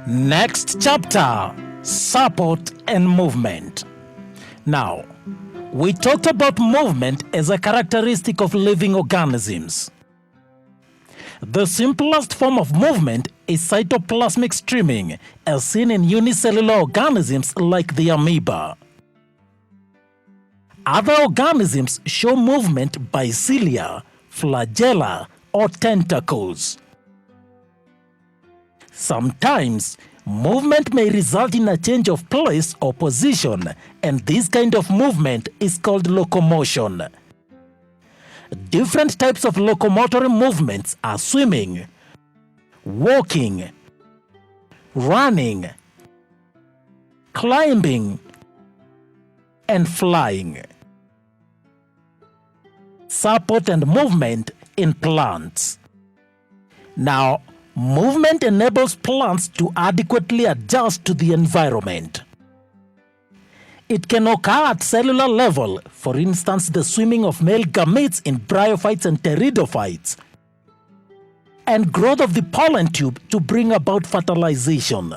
Next chapter, support and movement. Now, we talked about movement as a characteristic of living organisms. The simplest form of movement is cytoplasmic streaming, as seen in unicellular organisms like the amoeba. Other organisms show movement by cilia, flagella, or tentacles. Sometimes, movement may result in a change of place or position, and this kind of movement is called locomotion. Different types of locomotory movements are swimming, walking, running, climbing, and flying. Support and movement in plants. Now, movement enables plants to adequately adjust to the environment. It can occur at cellular level, for instance the swimming of male gametes in bryophytes and pteridophytes, and growth of the pollen tube to bring about fertilization.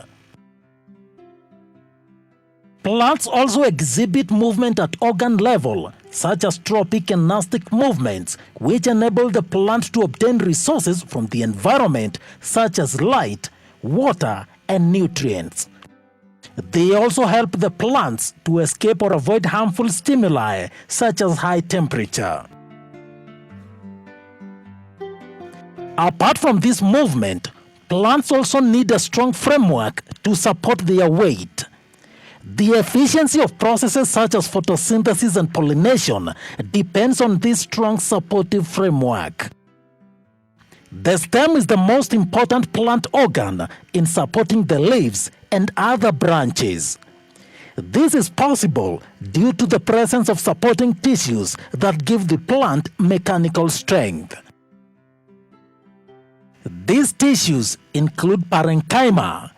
Plants also exhibit movement at organ level, such as tropic and nastic movements, which enable the plant to obtain resources from the environment such as light, water, and nutrients. They also help the plants to escape or avoid harmful stimuli such as high temperature. Apart from this movement, plants also need a strong framework to support their weight. The efficiency of processes such as photosynthesis and pollination depends on this strong supportive framework. The stem is the most important plant organ in supporting the leaves and other branches. This is possible due to the presence of supporting tissues that give the plant mechanical strength. These tissues include parenchyma,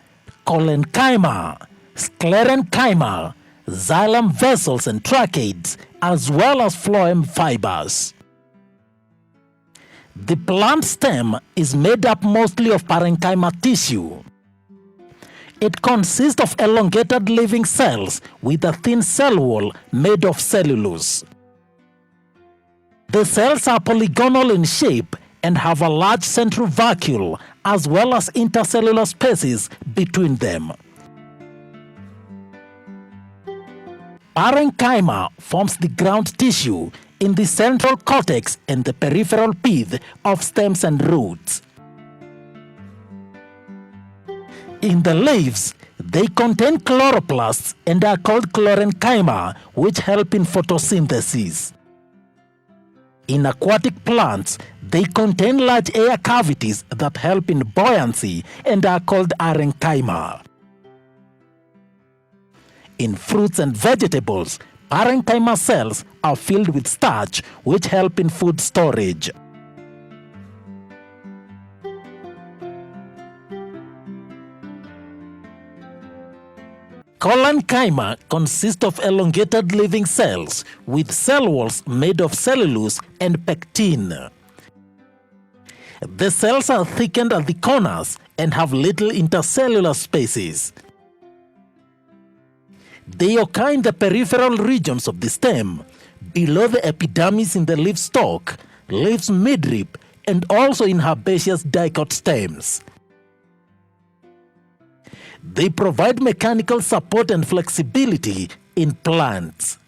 collenchyma, sclerenchyma, xylem vessels and tracheids, as well as phloem fibers. The plant stem is made up mostly of parenchyma tissue. It consists of elongated living cells with a thin cell wall made of cellulose. The cells are polygonal in shape and have a large central vacuole as well as intercellular spaces between them. Parenchyma forms the ground tissue in the central cortex and the peripheral pith of stems and roots. In the leaves, they contain chloroplasts and are called chlorenchyma, which help in photosynthesis. In aquatic plants, they contain large air cavities that help in buoyancy and are called arenchyma. In fruits and vegetables, parenchyma cells are filled with starch, which help in food storage. Collenchyma consists of elongated living cells with cell walls made of cellulose and pectin. The cells are thickened at the corners and have little intercellular spaces. They occur in the peripheral regions of the stem, below the epidermis in the leaf stalk, leaves midrib, and also in herbaceous dicot stems. They provide mechanical support and flexibility in plants.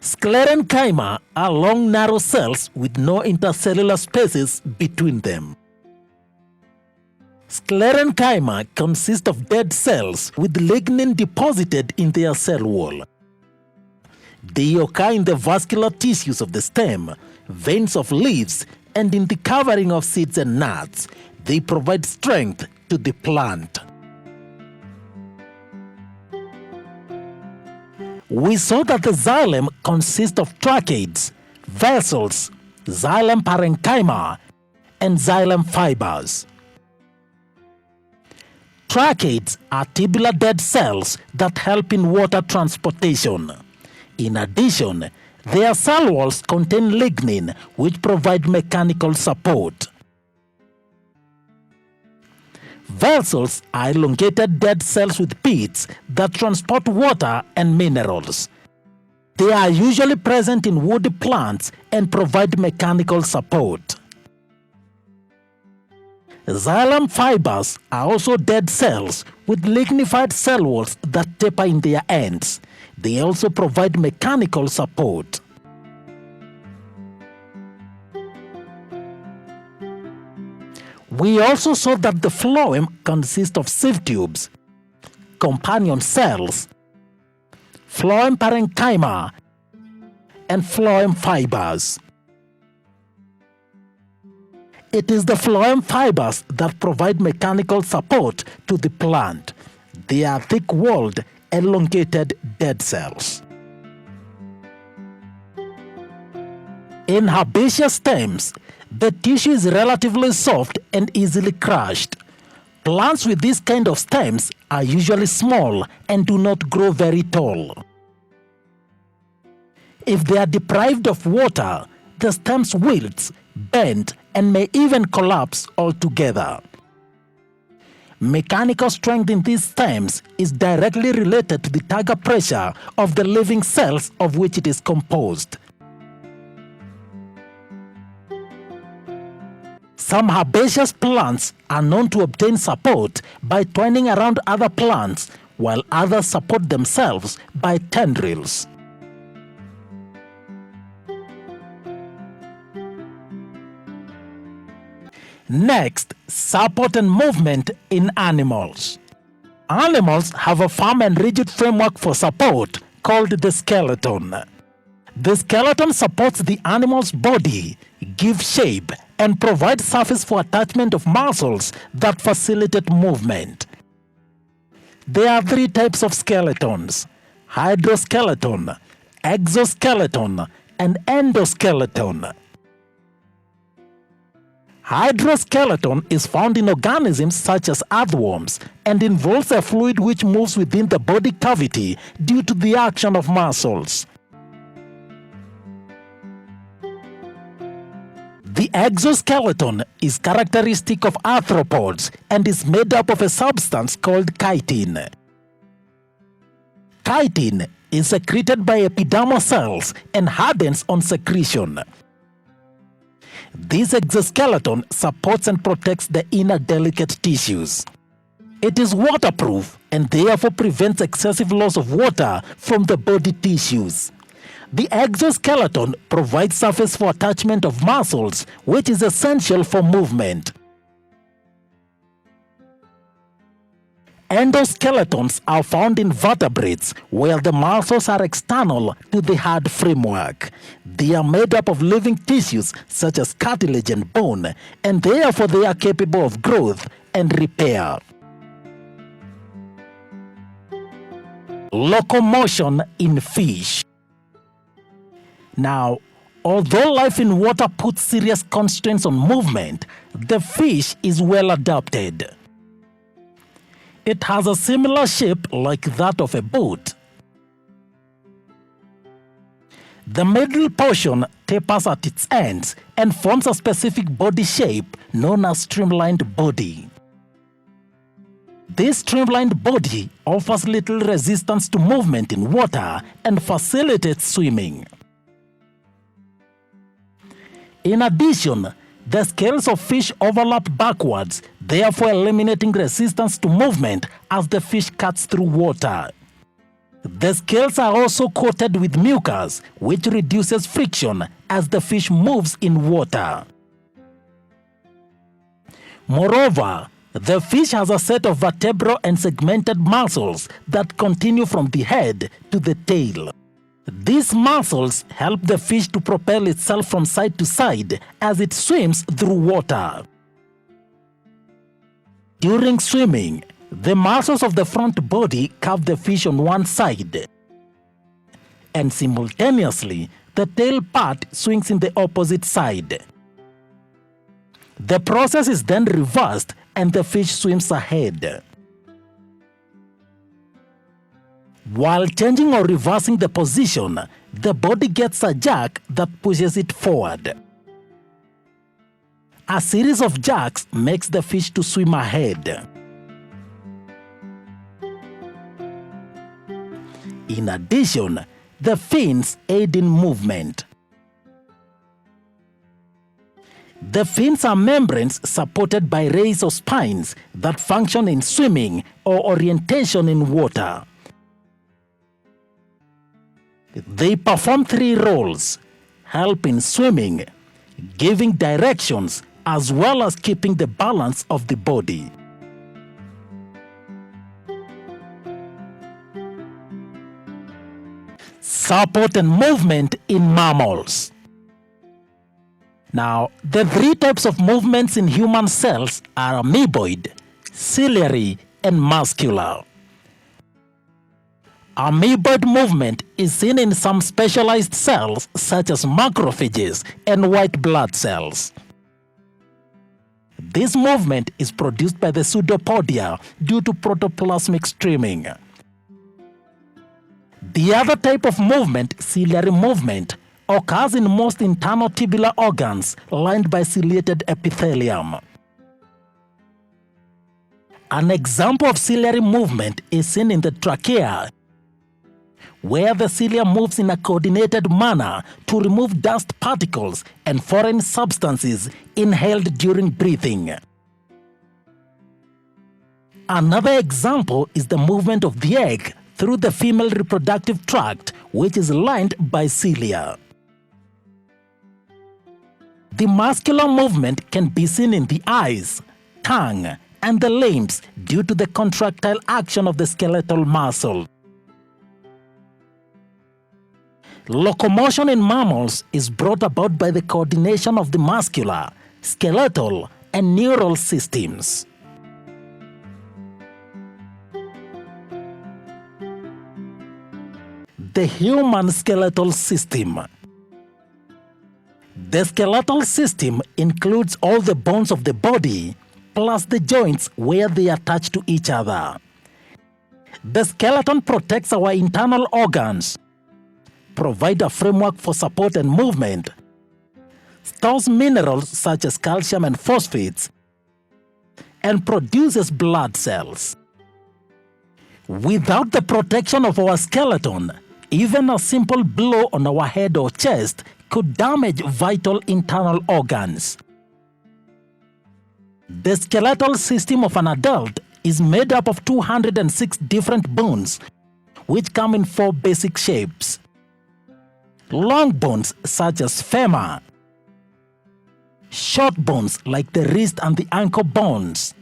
Sclerenchyma are long, narrow cells with no intercellular spaces between them. Sclerenchyma consist of dead cells with lignin deposited in their cell wall. They occur in the vascular tissues of the stem, veins of leaves, and in the covering of seeds and nuts. They provide strength to the plant. We saw that the xylem consists of tracheids, vessels, xylem parenchyma, and xylem fibers. Tracheids are tubular dead cells that help in water transportation. In addition, their cell walls contain lignin, which provide mechanical support. Vessels are elongated dead cells with pits that transport water and minerals. They are usually present in woody plants and provide mechanical support. Xylem fibers are also dead cells with lignified cell walls that taper in their ends. They also provide mechanical support. We also saw that the phloem consists of sieve tubes, companion cells, phloem parenchyma, and phloem fibers. It is the phloem fibers that provide mechanical support to the plant. They are thick-walled, elongated dead cells. In herbaceous stems, the tissue is relatively soft and easily crushed. Plants with this kind of stems are usually small and do not grow very tall. If they are deprived of water, the stems wilt, bend, and may even collapse altogether. Mechanical strength in these stems is directly related to the turgor pressure of the living cells of which it is composed. Some herbaceous plants are known to obtain support by twining around other plants, while others support themselves by tendrils. Next, support and movement in animals. Animals have a firm and rigid framework for support called the skeleton. The skeleton supports the animal's body, gives shape, and provides surface for attachment of muscles that facilitate movement. There are three types of skeletons: hydroskeleton, exoskeleton, and endoskeleton. Hydroskeleton is found in organisms such as earthworms and involves a fluid which moves within the body cavity due to the action of muscles. The exoskeleton is characteristic of arthropods and is made up of a substance called chitin. Chitin is secreted by epidermal cells and hardens on secretion. This exoskeleton supports and protects the inner delicate tissues. It is waterproof and therefore prevents excessive loss of water from the body tissues. The exoskeleton provides surface for attachment of muscles, which is essential for movement. Endoskeletons are found in vertebrates, where the muscles are external to the hard framework. They are made up of living tissues such as cartilage and bone, and therefore they are capable of growth and repair. Locomotion in fish. Now, although life in water puts serious constraints on movement, the fish is well adapted. It has a similar shape like that of a boat. The middle portion tapers at its ends and forms a specific body shape known as streamlined body. This streamlined body offers little resistance to movement in water and facilitates swimming. In addition, the scales of fish overlap backwards, therefore eliminating resistance to movement as the fish cuts through water. The scales are also coated with mucus, which reduces friction as the fish moves in water. Moreover, the fish has a set of vertebral and segmented muscles that continue from the head to the tail. These muscles help the fish to propel itself from side to side as it swims through water. During swimming, the muscles of the front body curve the fish on one side, and simultaneously, the tail part swings in the opposite side. The process is then reversed and the fish swims ahead. While changing or reversing the position, the body gets a jerk that pushes it forward. A series of jerks makes the fish to swim ahead. In addition, the fins aid in movement. The fins are membranes supported by rays or spines that function in swimming or orientation in water. They perform three roles: help in swimming, giving directions, as well as keeping the balance of the body. Support and movement in mammals. Now, the three types of movements in human cells are amoeboid, ciliary, and muscular. Amoeboid movement is seen in some specialized cells such as macrophages and white blood cells. This movement is produced by the pseudopodia due to protoplasmic streaming. The other type of movement, ciliary movement, occurs in most internal tubular organs lined by ciliated epithelium. An example of ciliary movement is seen in the trachea, where the cilia moves in a coordinated manner to remove dust particles and foreign substances inhaled during breathing. Another example is the movement of the egg through the female reproductive tract, which is lined by cilia. The muscular movement can be seen in the eyes, tongue, and the limbs due to the contractile action of the skeletal muscle. Locomotion in mammals is brought about by the coordination of the muscular, skeletal, and neural systems. The human skeletal system. The skeletal system includes all the bones of the body, plus the joints where they attach to each other. The skeleton protects our internal organs, provides a framework for support and movement, stores minerals such as calcium and phosphates, and produces blood cells. Without the protection of our skeleton, even a simple blow on our head or chest could damage vital internal organs. The skeletal system of an adult is made up of 206 different bones, which come in 4 basic shapes. Long bones such as femur, short bones like the wrist and the ankle bones,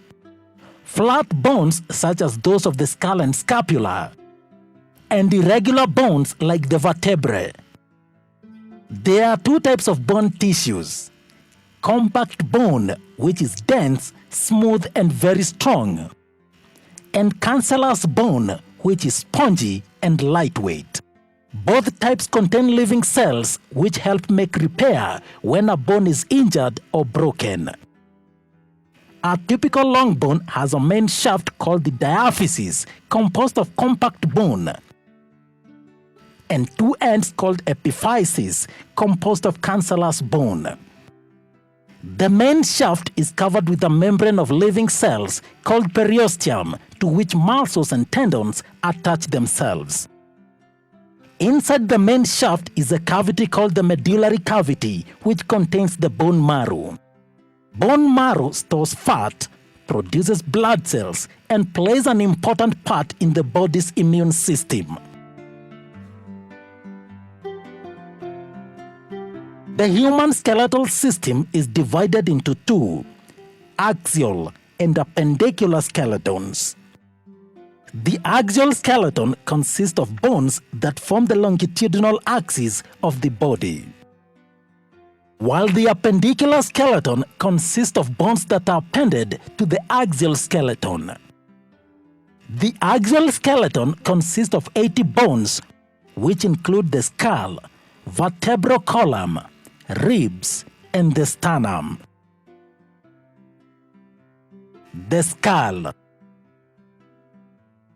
flat bones such as those of the skull and scapula, and irregular bones like the vertebrae. There are 2 types of bone tissues: compact bone, which is dense, smooth, and very strong, and cancellous bone, which is spongy and lightweight. Both types contain living cells which help make repair when a bone is injured or broken. A typical long bone has a main shaft called the diaphysis, composed of compact bone, and 2 ends called epiphysis, composed of cancellous bone. The main shaft is covered with a membrane of living cells called periosteum, to which muscles and tendons attach themselves. Inside the main shaft is a cavity called the medullary cavity, which contains the bone marrow. Bone marrow stores fat, produces blood cells, and plays an important part in the body's immune system. The human skeletal system is divided into 2, axial and appendicular skeletons. The axial skeleton consists of bones that form the longitudinal axis of the body, while the appendicular skeleton consists of bones that are appended to the axial skeleton. The axial skeleton consists of 80 bones, which include the skull, vertebral column, ribs, and the sternum. The skull.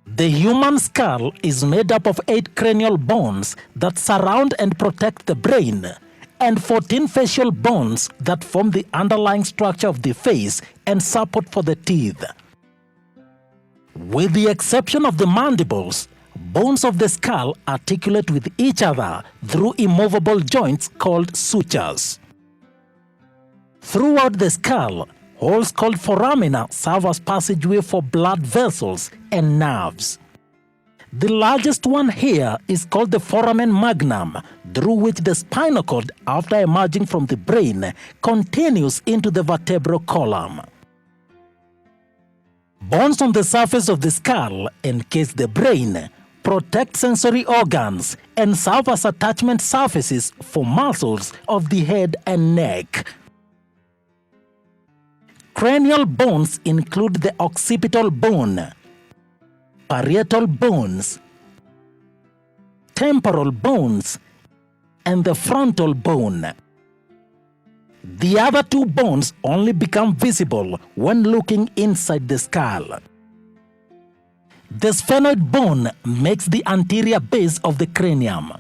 The human skull is made up of 8 cranial bones that surround and protect the brain, and 14 facial bones that form the underlying structure of the face and support for the teeth. With the exception of the mandibles, bones of the skull articulate with each other through immovable joints called sutures. Throughout the skull, holes called foramina serve as passageway for blood vessels and nerves. The largest one here is called the foramen magnum, through which the spinal cord, after emerging from the brain, continues into the vertebral column. Bones on the surface of the skull encase the brain, protect sensory organs, and serve as attachment surfaces for muscles of the head and neck. Cranial bones include the occipital bone, parietal bones, temporal bones, and the frontal bone. The other two bones only become visible when looking inside the skull. The sphenoid bone makes the anterior base of the cranium.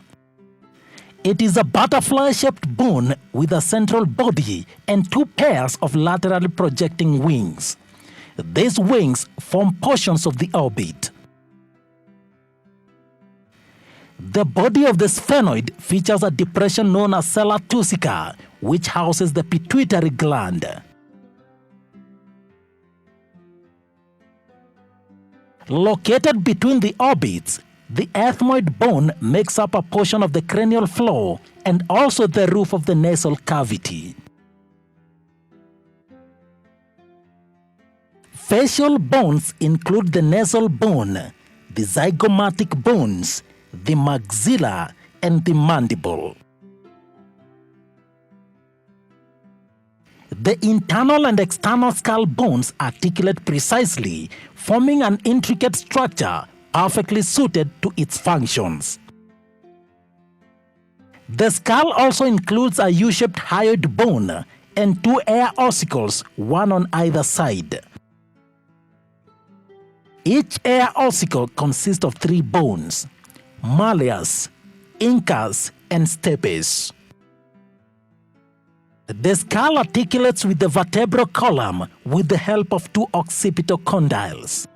It is a butterfly-shaped bone with a central body and two pairs of laterally projecting wings. These wings form portions of the orbit. The body of the sphenoid features a depression known as sella tussica, which houses the pituitary gland. Located between the orbits, the ethmoid bone makes up a portion of the cranial floor and also the roof of the nasal cavity. Facial bones include the nasal bone, the zygomatic bones, the maxilla, and the mandible. The internal and external skull bones articulate precisely, forming an intricate structure perfectly suited to its functions. The skull also includes a U-shaped hyoid bone and two air ossicles, one on either side. Each air ossicle consists of three bones: malleus, incus, and stapes. The skull articulates with the vertebral column with the help of two occipital condyles.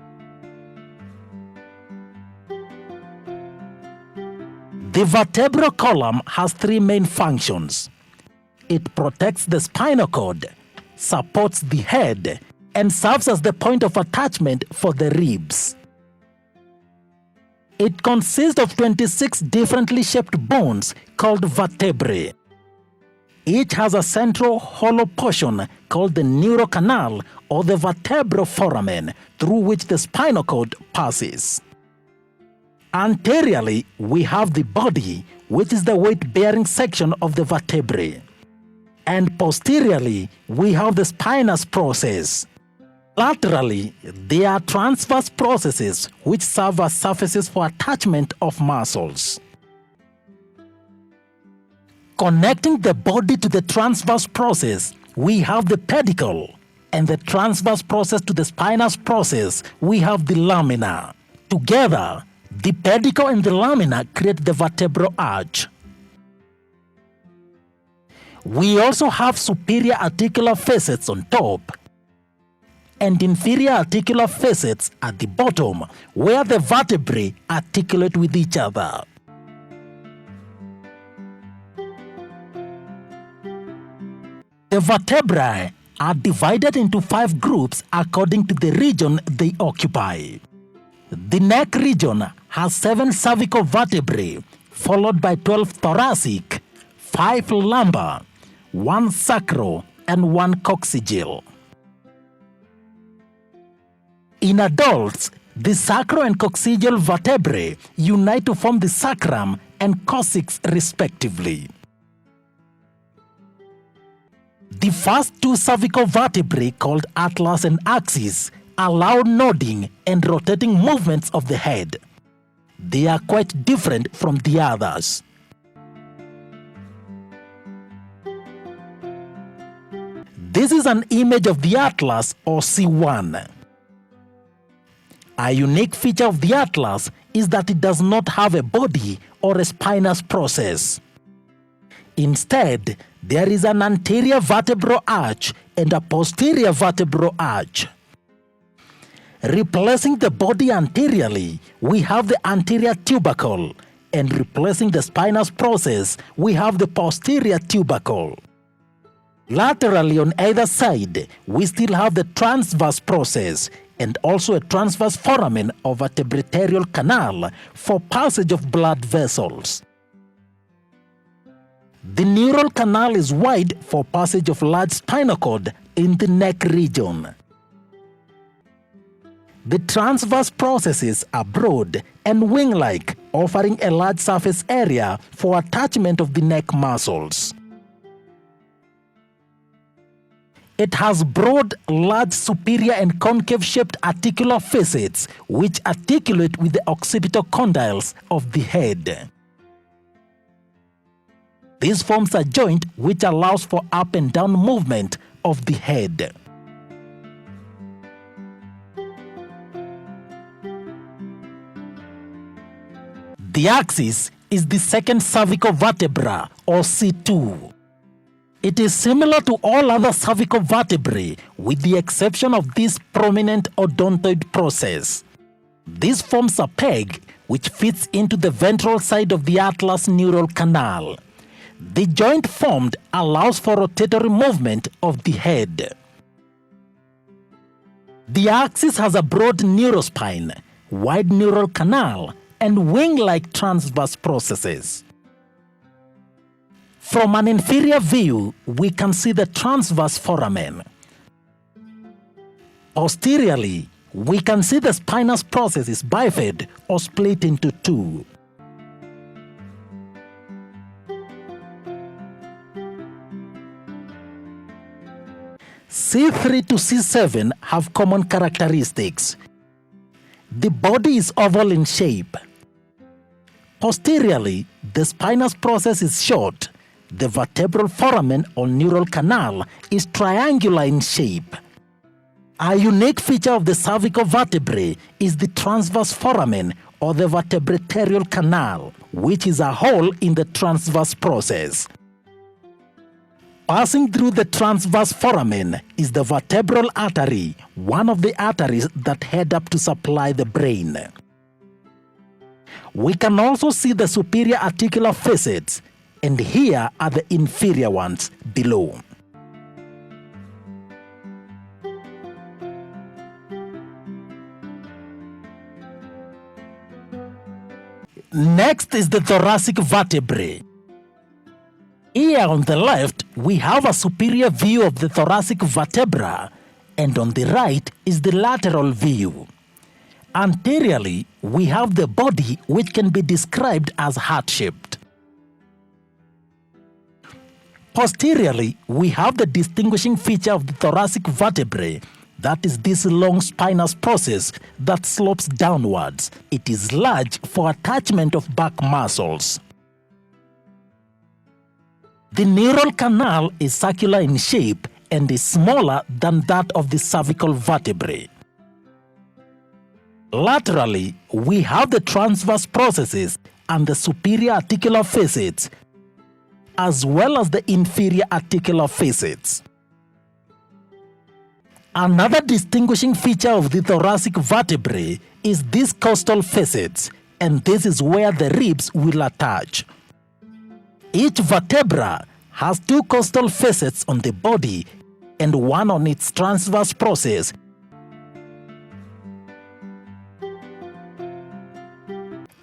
The vertebral column has three main functions. It protects the spinal cord, supports the head, and serves as the point of attachment for the ribs. It consists of 26 differently shaped bones called vertebrae. Each has a central hollow portion called the neurocanal or the vertebral foramen through which the spinal cord passes. Anteriorly, we have the body, which is the weight-bearing section of the vertebrae. And posteriorly, we have the spinous process. Laterally, there are transverse processes which serve as surfaces for attachment of muscles. Connecting the body to the transverse process, we have the pedicle, and the transverse process to the spinous process, we have the lamina. Together, the pedicle and the lamina create the vertebral arch. We also have superior articular facets on top and inferior articular facets at the bottom, where the vertebrae articulate with each other. The vertebrae are divided into 5 groups according to the region they occupy. The neck region has 7 cervical vertebrae, followed by 12 thoracic, 5 lumbar, 1 sacral, and 1 coccygeal. In adults, the sacral and coccygeal vertebrae unite to form the sacrum and coccyx respectively. The first 2 cervical vertebrae, called atlas and axis, allow nodding and rotating movements of the head. They are quite different from the others. This is an image of the atlas or C1. A unique feature of the atlas is that it does not have a body or a spinous process. Instead, there is an anterior vertebral arch and a posterior vertebral arch. Replacing the body anteriorly, we have the anterior tubercle, and replacing the spinous process, we have the posterior tubercle. Laterally on either side, we still have the transverse process and also a transverse foramen or vertebral canal for passage of blood vessels. The neural canal is wide for passage of large spinal cord in the neck region. The transverse processes are broad and wing-like, offering a large surface area for attachment of the neck muscles. It has broad, large superior and concave-shaped articular facets which articulate with the occipital condyles of the head. This forms a joint which allows for up and down movement of the head. The axis is the second cervical vertebra, or C2. It is similar to all other cervical vertebrae with the exception of this prominent odontoid process. This forms a peg which fits into the ventral side of the atlas neural canal. The joint formed allows for rotatory movement of the head. The axis has a broad neurospine, wide neural canal, and wing-like transverse processes. From an inferior view, we can see the transverse foramen. Posteriorly, we can see the spinous processes bifid or split into two. C3 to C7 have common characteristics. The body is oval in shape. Posteriorly, the spinous process is short. The vertebral foramen or neural canal is triangular in shape. A unique feature of the cervical vertebrae is the transverse foramen or the vertebral canal, which is a hole in the transverse process. Passing through the transverse foramen is the vertebral artery, one of the arteries that head up to supply the brain. We can also see the superior articular facets, and here are the inferior ones below. Next is the thoracic vertebrae. Here on the left, we have a superior view of the thoracic vertebra, and on the right is the lateral view. Anteriorly, we have the body, which can be described as heart-shaped. Posteriorly, we have the distinguishing feature of the thoracic vertebrae, that is this long spinous process that slopes downwards. It is large for attachment of back muscles. The neural canal is circular in shape and is smaller than that of the cervical vertebrae. Laterally, we have the transverse processes and the superior articular facets, as well as the inferior articular facets. Another distinguishing feature of the thoracic vertebrae is these costal facets, and this is where the ribs will attach. Each vertebra has two costal facets on the body and one on its transverse process.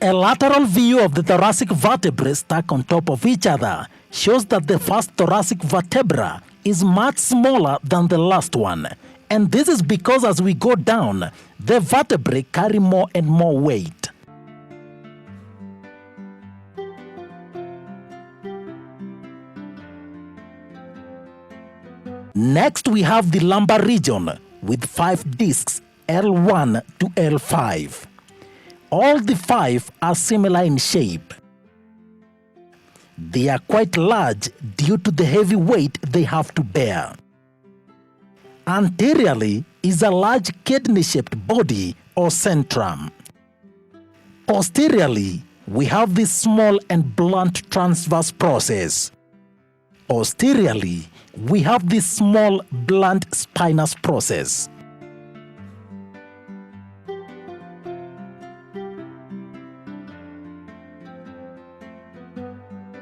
A lateral view of the thoracic vertebrae stacked on top of each other shows that the first thoracic vertebra is much smaller than the last one, and this is because as we go down, the vertebrae carry more and more weight. Next, we have the lumbar region with 5 discs L1 to L5. All the 5 are similar in shape. They are quite large due to the heavy weight they have to bear. Anteriorly is a large kidney-shaped body or centrum. Posteriorly, we have this small and blunt transverse process. Posteriorly, we have this small blunt spinous process.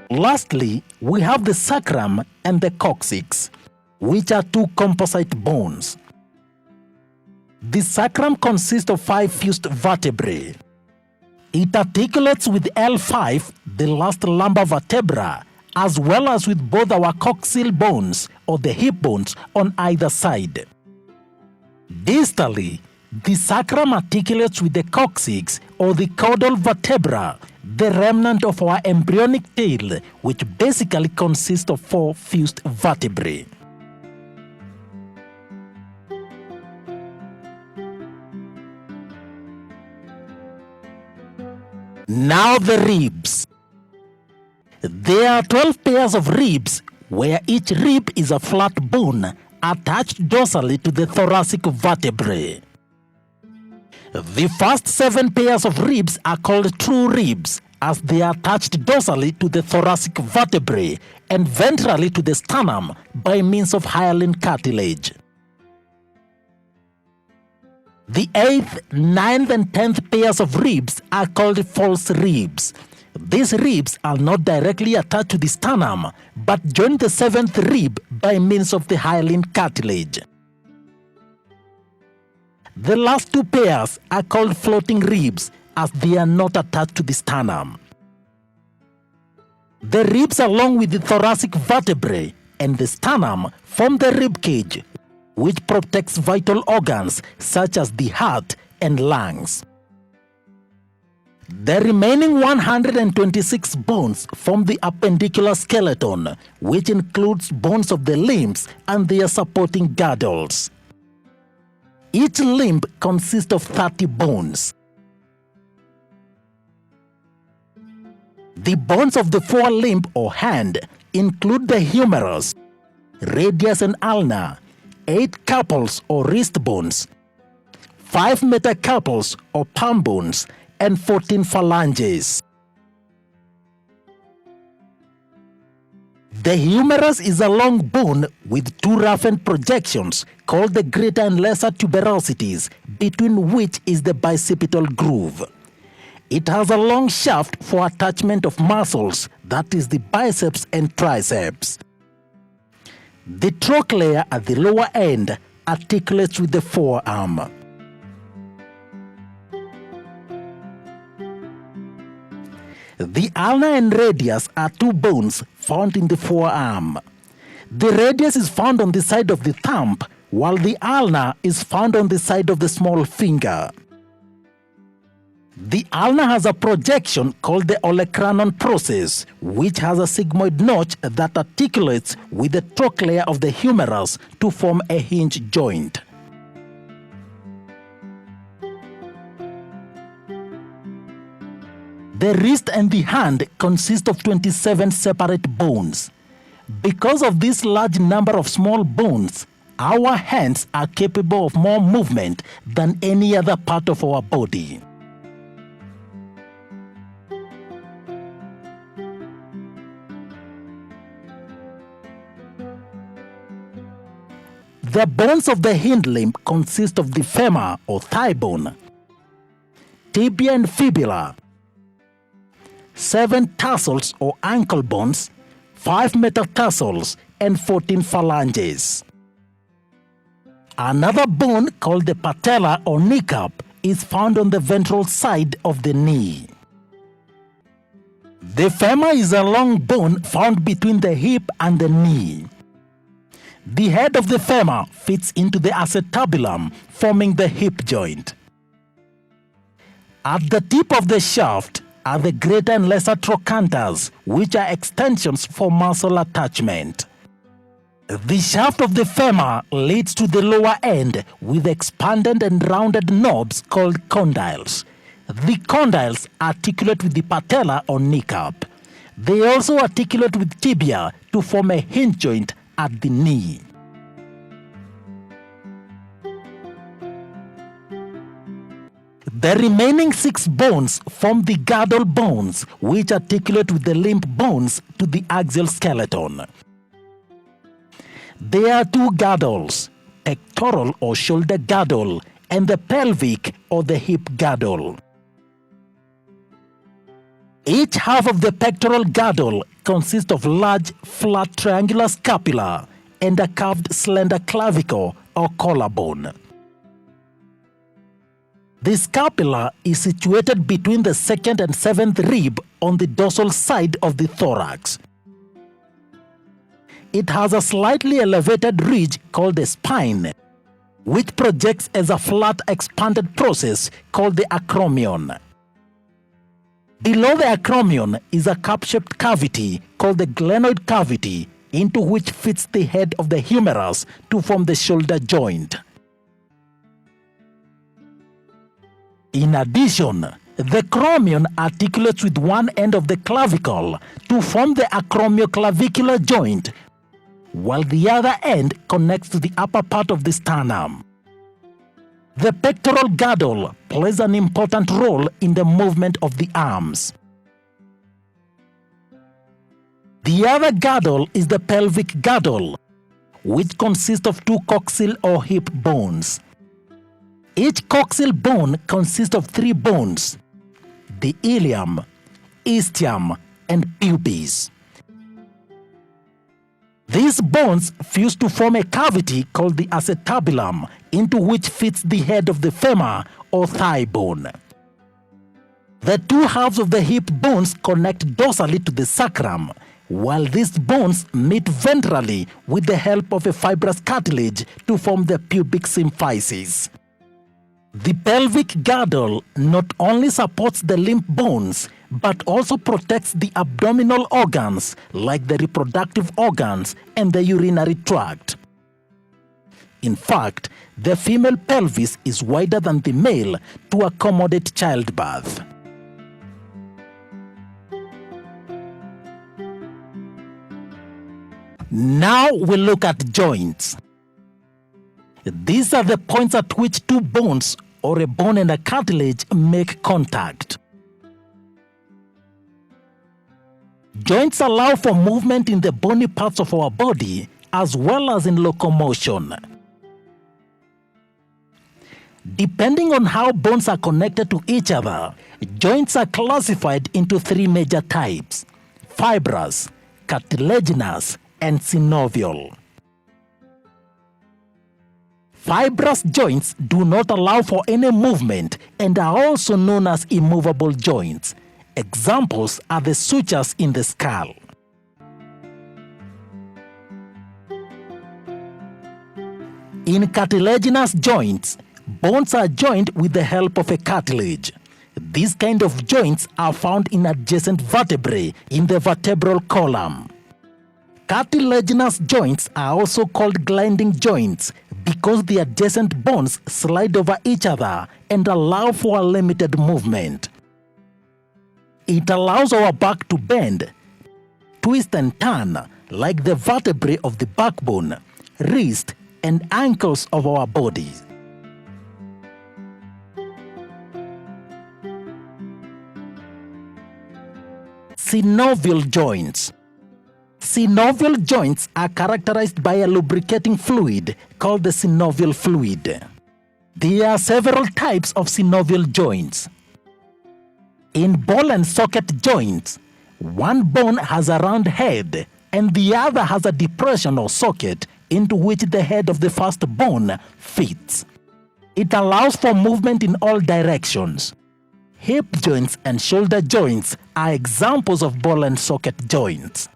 Lastly, we have the sacrum and the coccyx, which are two composite bones. The sacrum consists of 5 fused vertebrae. It articulates with L5, the last lumbar vertebra, as well as with both our coccygeal bones or the hip bones on either side. Distally, the sacrum articulates with the coccyx or the caudal vertebra, the remnant of our embryonic tail, which basically consists of 4 fused vertebrae. Now the ribs. There are 12 pairs of ribs, where each rib is a flat bone attached dorsally to the thoracic vertebrae. The first 7 pairs of ribs are called true ribs, as they are attached dorsally to the thoracic vertebrae and ventrally to the sternum by means of hyaline cartilage. The 8th, 9th, and 10th pairs of ribs are called false ribs. These ribs are not directly attached to the sternum, but join the 7th rib by means of the hyaline cartilage. The last 2 pairs are called floating ribs, as they are not attached to the sternum. The ribs along with the thoracic vertebrae and the sternum form the rib cage, which protects vital organs such as the heart and lungs. The remaining 126 bones form the appendicular skeleton, which includes bones of the limbs and their supporting girdles. Each limb consists of 30 bones. The bones of the forelimb or hand include the humerus, radius and ulna, 8 carpals or wrist bones, 5 metacarpals or palm bones, and 14 phalanges. The humerus is a long bone with 2 roughened projections called the greater and lesser tuberosities, between which is the bicipital groove. It has a long shaft for attachment of muscles, that is the biceps and triceps. The trochlea at the lower end articulates with the forearm. The ulna and radius are 2 bones found in the forearm. The radius is found on the side of the thumb, while the ulna is found on the side of the small finger. The ulna has a projection called the olecranon process, which has a sigmoid notch that articulates with the trochlea of the humerus to form a hinge joint. The wrist and the hand consist of 27 separate bones. Because of this large number of small bones, our hands are capable of more movement than any other part of our body. The bones of the hind limb consist of the femur or thigh bone, tibia and fibula, 7 tarsals or ankle bones, 5 metatarsals, and 14 phalanges. Another bone called the patella or kneecap is found on the ventral side of the knee. The femur is a long bone found between the hip and the knee. The head of the femur fits into the acetabulum, forming the hip joint. At the tip of the shaft are the greater and lesser trochanters, which are extensions for muscle attachment. The shaft of the femur leads to the lower end with expanded and rounded knobs called condyles. The condyles articulate with the patella or kneecap. They also articulate with tibia to form a hinge joint at the knee. The remaining 6 bones form the girdle bones, which articulate with the limb bones to the axial skeleton. There are two girdles, pectoral or shoulder girdle, and the pelvic or the hip girdle. Each half of the pectoral girdle consists of large, flat triangular scapula and a curved slender clavicle or collarbone. The scapula is situated between the second and seventh rib on the dorsal side of the thorax. It has a slightly elevated ridge called the spine, which projects as a flat expanded process called the acromion. Below the acromion is a cup-shaped cavity called the glenoid cavity, into which fits the head of the humerus to form the shoulder joint. In addition, the acromion articulates with one end of the clavicle to form the acromioclavicular joint, while the other end connects to the upper part of the sternum. The pectoral girdle plays an important role in the movement of the arms. The other girdle is the pelvic girdle, which consists of two coxal or hip bones. Each coxal bone consists of three bones: the ilium, ischium, and pubis. These bones fuse to form a cavity called the acetabulum, into which fits the head of the femur or thigh bone. The two halves of the hip bones connect dorsally to the sacrum, while these bones meet ventrally with the help of a fibrous cartilage to form the pubic symphysis. The pelvic girdle not only supports the limb bones, but also protects the abdominal organs like the reproductive organs and the urinary tract. In fact, the female pelvis is wider than the male to accommodate childbirth. Now we look at joints. These are the points at which two bones or a bone and a cartilage make contact. Joints allow for movement in the bony parts of our body as well as in locomotion. Depending on how bones are connected to each other, joints are classified into three major types: fibrous, cartilaginous, and synovial. Fibrous joints do not allow for any movement and are also known as immovable joints. Examples are the sutures in the skull. In cartilaginous joints, bones are joined with the help of a cartilage. These kind of joints are found in adjacent vertebrae in the vertebral column. Cartilaginous joints are also called gliding joints because the adjacent bones slide over each other and allow for a limited movement. It allows our back to bend, twist and turn like the vertebrae of the backbone, wrist, and ankles of our bodies. Synovial joints. Synovial joints are characterized by a lubricating fluid called the synovial fluid. There are several types of synovial joints. In ball and socket joints, one bone has a round head and the other has a depression or socket into which the head of the first bone fits. It allows for movement in all directions. Hip joints and shoulder joints are examples of ball and socket joints.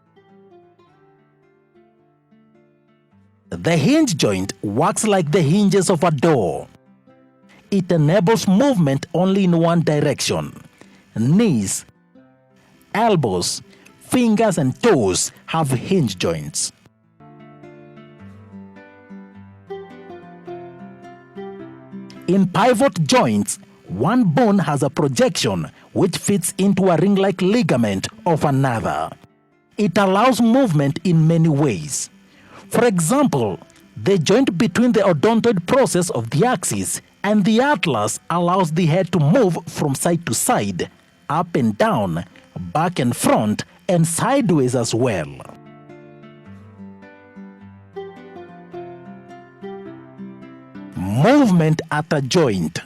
The hinge joint works like the hinges of a door. It enables movement only in one direction. Knees, elbows, fingers, and toes have hinge joints. In pivot joints, one bone has a projection which fits into a ring-like ligament of another. It allows movement in many ways. For example, the joint between the odontoid process of the axis and the atlas allows the head to move from side to side, up and down, back and front, and sideways as well. Movement at a joint.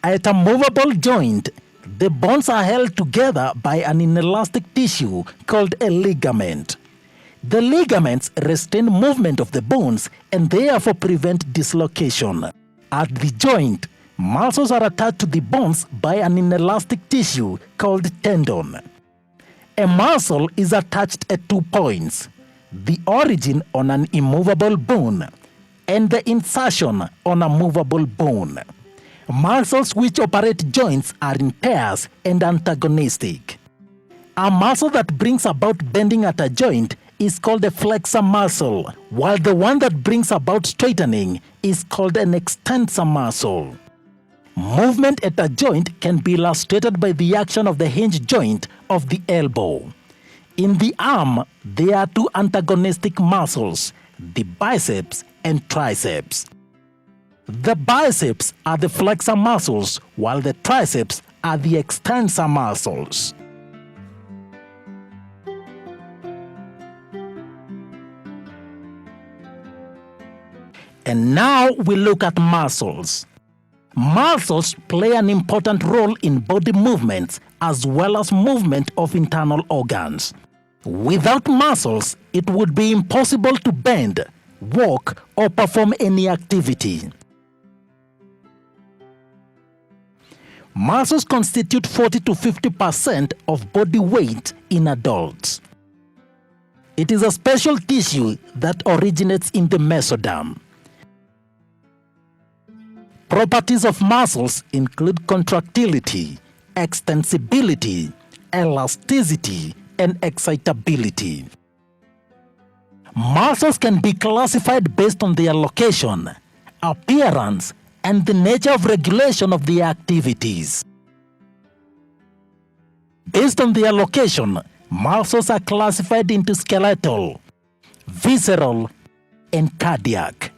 At a movable joint, the bones are held together by an inelastic tissue called a ligament. The ligaments restrain movement of the bones and therefore prevent dislocation. At the joint, muscles are attached to the bones by an inelastic tissue called tendon. A muscle is attached at 2 points, the origin on an immovable bone and the insertion on a movable bone. Muscles which operate joints are in pairs and antagonistic. A muscle that brings about bending at a joint is called a flexor muscle, while the one that brings about straightening is called an extensor muscle. Movement at a joint can be illustrated by the action of the hinge joint of the elbow. In the arm, there are 2 antagonistic muscles, the biceps and triceps. The biceps are the flexor muscles, while the triceps are the extensor muscles. And now we look at muscles. Muscles play an important role in body movements as well as movement of internal organs. Without muscles, it would be impossible to bend, walk, or perform any activity. Muscles constitute 40 to 50% of body weight in adults. It is a special tissue that originates in the mesoderm. Properties of muscles include contractility, extensibility, elasticity, and excitability. Muscles can be classified based on their location, appearance, and the nature of regulation of their activities. Based on their location, muscles are classified into skeletal, visceral, and cardiac.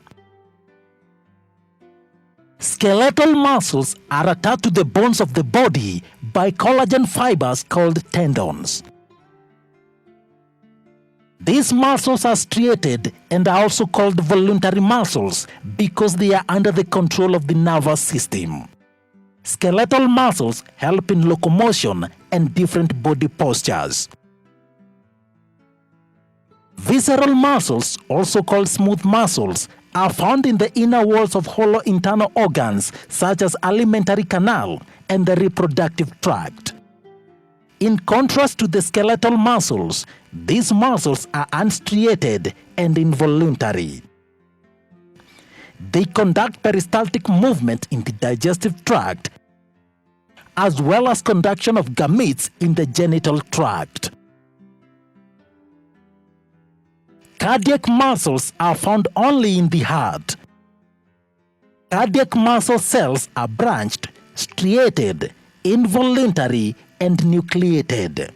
Skeletal muscles are attached to the bones of the body by collagen fibers called tendons. These muscles are striated and are also called voluntary muscles because they are under the control of the nervous system. Skeletal muscles help in locomotion and different body postures. Visceral muscles, also called smooth muscles, are found in the inner walls of hollow internal organs such as alimentary canal and the reproductive tract. In contrast to the skeletal muscles, these muscles are unstriated and involuntary. They conduct peristaltic movement in the digestive tract, as well as conduction of gametes in the genital tract. Cardiac muscles are found only in the heart. Cardiac muscle cells are branched, striated, involuntary, and nucleated.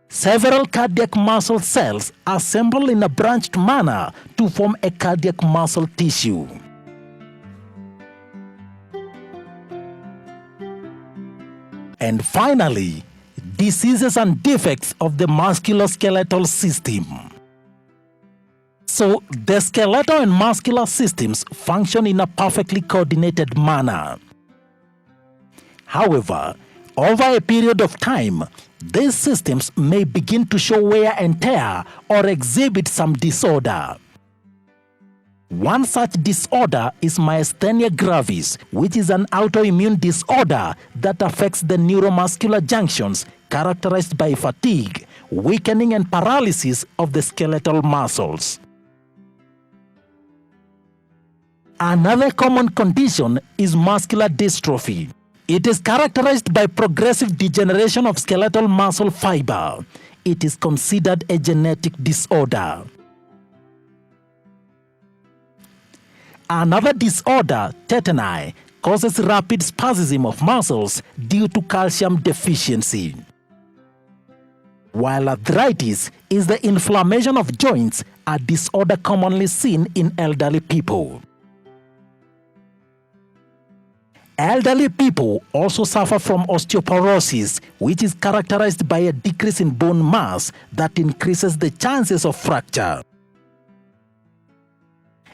Several cardiac muscle cells assemble in a branched manner to form a cardiac muscle tissue. And finally, diseases and defects of the musculoskeletal system. So, the skeletal and muscular systems function in a perfectly coordinated manner. However, over a period of time, these systems may begin to show wear and tear or exhibit some disorder. One such disorder is myasthenia gravis, which is an autoimmune disorder that affects the neuromuscular junctions characterized by fatigue, weakening, and paralysis of the skeletal muscles. Another common condition is muscular dystrophy. It is characterized by progressive degeneration of skeletal muscle fiber. It is considered a genetic disorder. Another disorder, tetani, causes rapid spasm of muscles due to calcium deficiency. While arthritis is the inflammation of joints, a disorder commonly seen in elderly people. Elderly people also suffer from osteoporosis, which is characterized by a decrease in bone mass that increases the chances of fracture.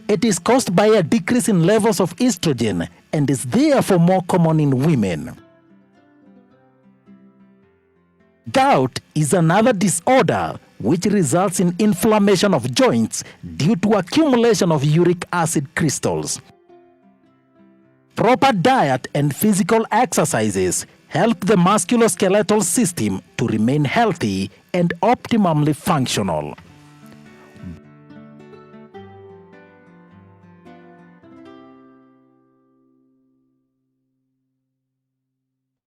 It is caused by a decrease in levels of estrogen and is therefore more common in women. Gout is another disorder which results in inflammation of joints due to accumulation of uric acid crystals. Proper diet and physical exercises help the musculoskeletal system to remain healthy and optimally functional.